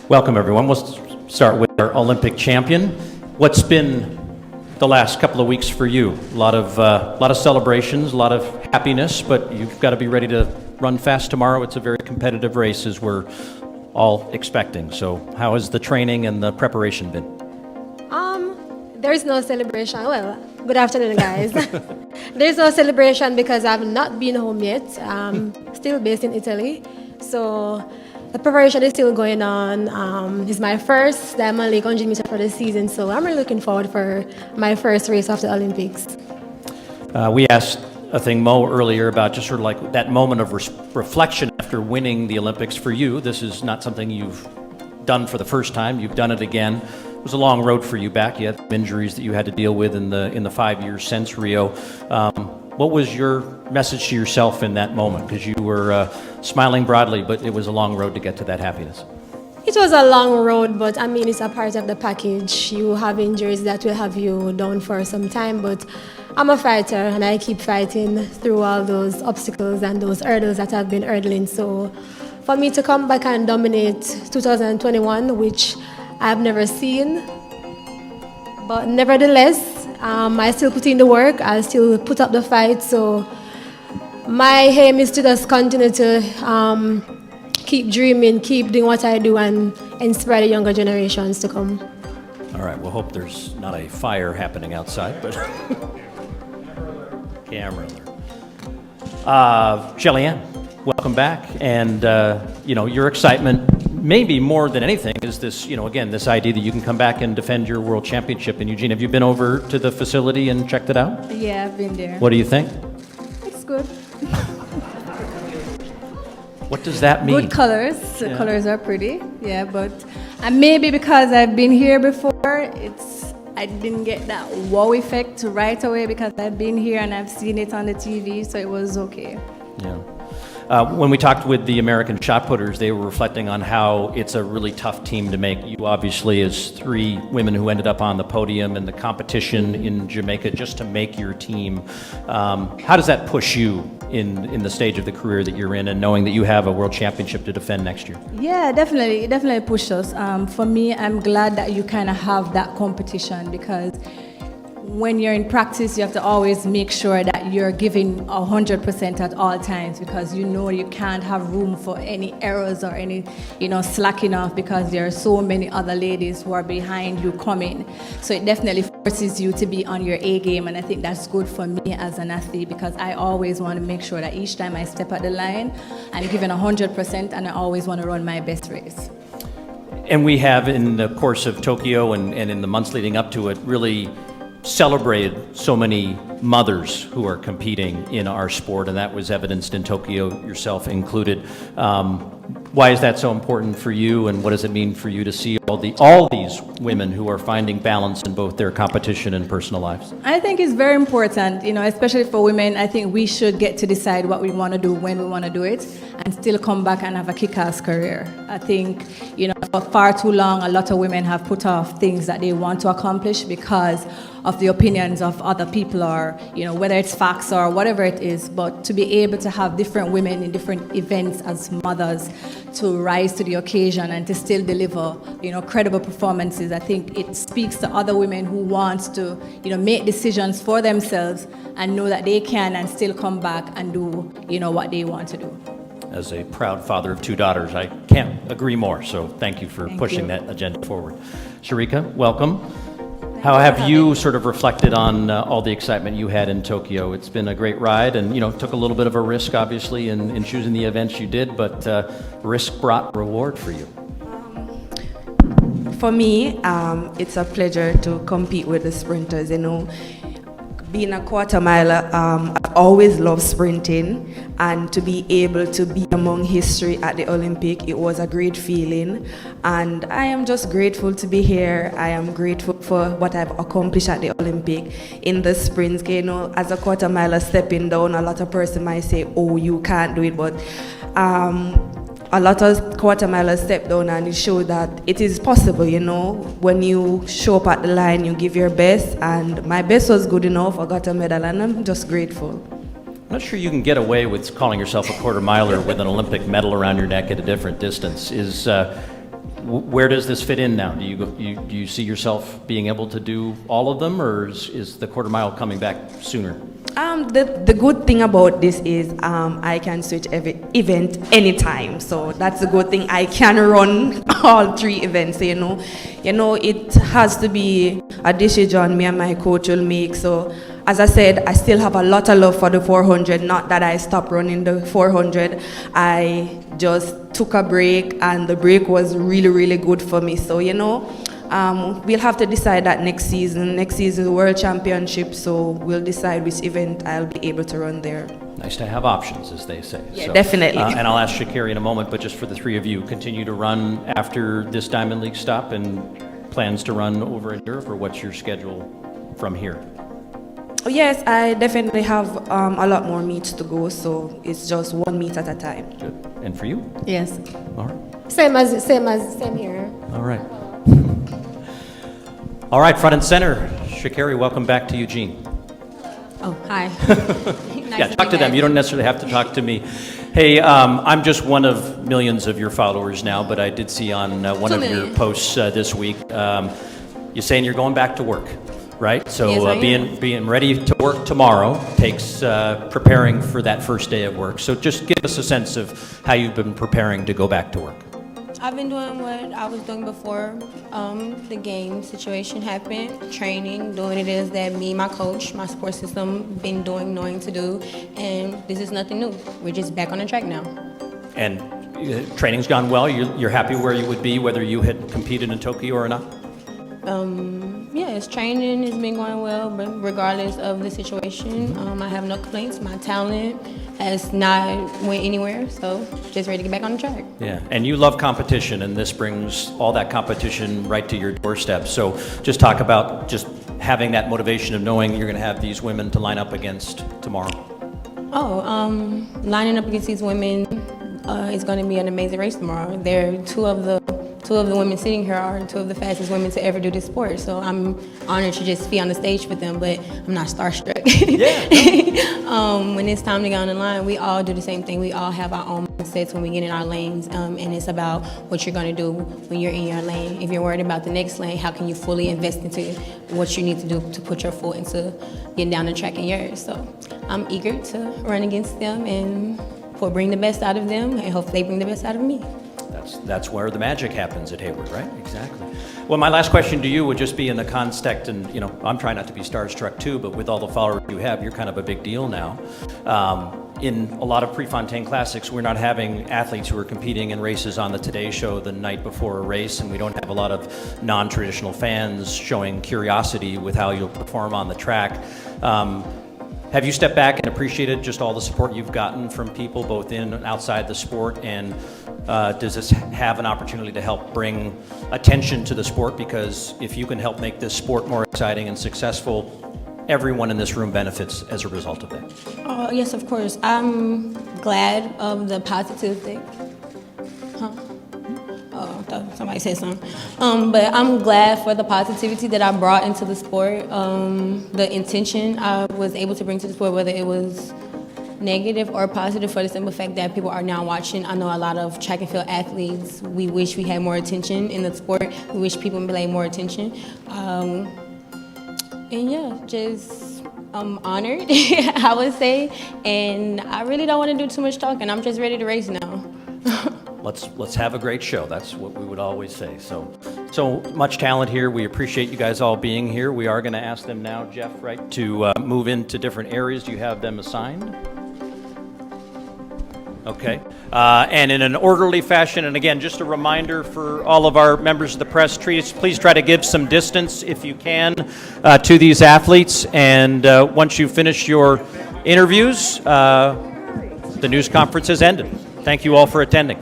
Welcome, everyone. We'll start with our Olympic champion. What's been the last couple of weeks for you? A lot of celebrations, a lot of happiness, but you've got to be ready to run fast tomorrow. It's a very competitive race, as we're all expecting. So how has the training and the preparation been? There is no celebration. Well, good afternoon, guys. There's no celebration because I've not been home yet. Still based in Italy. So the preparation is still going on. It's my first Diamond League 100 meter for the season, so I'm really looking forward for my first race of the Olympics. We asked Mo earlier about just sort of like that moment of reflection after winning the Olympics for you. This is not something you've done for the first time. You've done it again. It was a long road for you back. You had injuries that you had to deal with in the 5 years since Rio. What was your message to yourself in that moment? Because you were smiling broadly, but it was a long road to get to that happiness. It was a long road, but I mean, it's a part of the package. You have injuries that will have you down for some time, but I'm a fighter and I keep fighting through all those obstacles and those hurdles that I've been hurdling. So for me to come back and dominate 2021, which I've never seen, but nevertheless, I still put in the work, I still put up the fight, so my aim is to just continue to keep dreaming, keep doing what I do and inspire the younger generations to come. All right, we'll hope there's not a fire happening outside, but camera alert. Shelly Ann, welcome back, and your excitement, maybe more than anything, is this, again, this idea that you can come back and defend your world championship in Eugene. Have you been over to the facility and checked it out? Yeah, I've been there. What do you think? It's good. What does that mean? Good colors. The colors are pretty. Yeah, but maybe because I've been here before, I didn't get that wow effect right away because I've been here and I've seen it on the TV, so it was okay. Yeah. When we talked with the American shot putters, they were reflecting on how it's a really tough team to make. You obviously, as 3 women who ended up on the podium in the competition in Jamaica just to make your team, how does that push you in the stage of the career that you're in and knowing that you have a world championship to defend next year? Yeah, definitely. It definitely pushes us. For me, I'm glad that you kind of have that competition because when you're in practice, you have to always make sure that you're giving 100% at all times because you can't have room for any errors or any, slacking off because there are so many other ladies who are behind you coming. So it definitely forces you to be on your A game, and I think that's good for me as an athlete because I always want to make sure that each time I step at the line, I'm giving 100% and I always want to run my best race. And we have, in the course of Tokyo and in the months leading up to it, really celebrated so many mothers who are competing in our sport, and that was evidenced in Tokyo, yourself included. Why is that so important for you, and what does it mean for you to see all these women who are finding balance in both their competition and personal lives? I think it's very important, especially for women. I think we should get to decide what we want to do when we want to do it and still come back and have a kick-ass career. I think, for far too long, a lot of women have put off things that they want to accomplish because of the opinions of other people or, whether it's facts or whatever it is. But to be able to have different women in different events as mothers to rise to the occasion and to still deliver, credible performances, I think it speaks to other women who want to, make decisions for themselves and know that they can and still come back and do, what they want to do. As a proud father of 2 daughters, I can't agree more. So thank you for pushing that agenda forward. Sharika, welcome. How have you sort of reflected on all the excitement you had in Tokyo? It's been a great ride and, took a little bit of a risk, obviously, in choosing the events you did, but risk brought reward for you. For me, it's a pleasure to compete with the sprinters, Being a quarter miler, I've always loved sprinting, and to be able to be among history at the Olympic, it was a great feeling, and I am just grateful to be here. I am grateful for what I've accomplished at the Olympic in the sprints. As a quarter miler stepping down, a lot of person might say, "Oh, you can't do it," but a lot of quarter milers step down and it showed that it is possible, when you show up at the line, you give your best, and my best was good enough. I got a medal and I'm just grateful. I'm not sure you can get away with calling yourself a quarter miler with an Olympic medal around your neck at a different distance. where does this fit in now? Do you see yourself being able to do all of them, or is the quarter mile coming back sooner? The good thing about this is I can switch every event anytime. So that's the good thing. I can run all 3 events, you know. It has to be a decision me and my coach will make. So as I said, I still have a lot of love for the 400. Not that I stopped running the 400. I just took a break, and the break was really, really good for me. So, we'll have to decide that next season. Next season is the World Championship, so we'll decide which event I'll be able to run there. Nice to have options, as they say. Yeah, definitely. And I'll ask Sha'Carri in a moment, but just for the 3 of you, continue to run after this Diamond League stop, and plans to run over in Europe, or what's your schedule from here? Yes, I definitely have a lot more meets to go, so it's just 1 meet at a time. Good. And for you? Yes. All right. Same here. All right. All right, front and center. Sha'Carri, welcome back to Eugene. Oh, hi. Yeah, talk to them. You don't necessarily have to talk to me. Hey, I'm just one of millions of your followers now, but I did see on one of your posts this week, you're saying you're going back to work, right? So Yes, being ready to work tomorrow takes preparing for that first day of work. So just give us a sense of how you've been preparing to go back to work. I've been doing what I was doing before the game situation happened, training, doing it as that me, my coach, my support system been doing, knowing to do, and this is nothing new. We're just back on the track now. And training's gone well? You're happy where you would be, whether you had competed in Tokyo or not? Yes, training has been going well, but regardless of the situation, I have no complaints. My talent has not went anywhere, so just ready to get back on the track. Yeah, and you love competition, and this brings all that competition right to your doorstep. So just talk about just having that motivation of knowing you're going to have these women to line up against tomorrow. Lining up against these women is going to be an amazing race tomorrow. They're two of the women sitting here are 2 of the fastest women to ever do this sport. So I'm honored to just be on the stage with them, but I'm not starstruck. Yeah. When it's time to get on the line, we all do the same thing. We all have our own mindsets when we get in our lanes, and it's about what you're going to do when you're in your lane. If you're worried about the next lane, how can you fully invest into what you need to do to put your foot into getting down the track in yours? So I'm eager to run against them and bring the best out of them, and hopefully they bring the best out of me. That's where the magic happens at Hayward, right? Exactly. Well, my last question to you would just be in the context, and I'm trying not to be starstruck too, but with all the followers you have, you're kind of a big deal now. In a lot of Prefontaine Classics, we're not having athletes who are competing in races on the Today Show the night before a race, and we don't have a lot of non-traditional fans showing curiosity with how you'll perform on the track. Have you stepped back and appreciated just all the support you've gotten from people both in and outside the sport? And does this have an opportunity to help bring attention to the sport? Because if you can help make this sport more exciting and successful, everyone in this room benefits as a result of that. Yes, of course. I'm glad of the positive thing. I thought somebody said something. But I'm glad for the positivity that I brought into the sport. The intention I was able to bring to the sport, whether it was negative or positive, for the simple fact that people are now watching. I know a lot of track and field athletes, we wish we had more attention in the sport. We wish people would pay more attention. And yeah, just I'm honored, I would say. And I really don't want to do too much talking. I'm just ready to race now. Let's have a great show. That's what we would always say. So much talent here. We appreciate you guys all being here. We are going to ask them now, Jeff, right, to move into different areas. Do you have them assigned? Okay. And in an orderly fashion, and again, just a reminder for all of our members of the press, please try to give some distance, if you can, to these athletes. And once you finish your interviews, the news conference has ended. Thank you all for attending.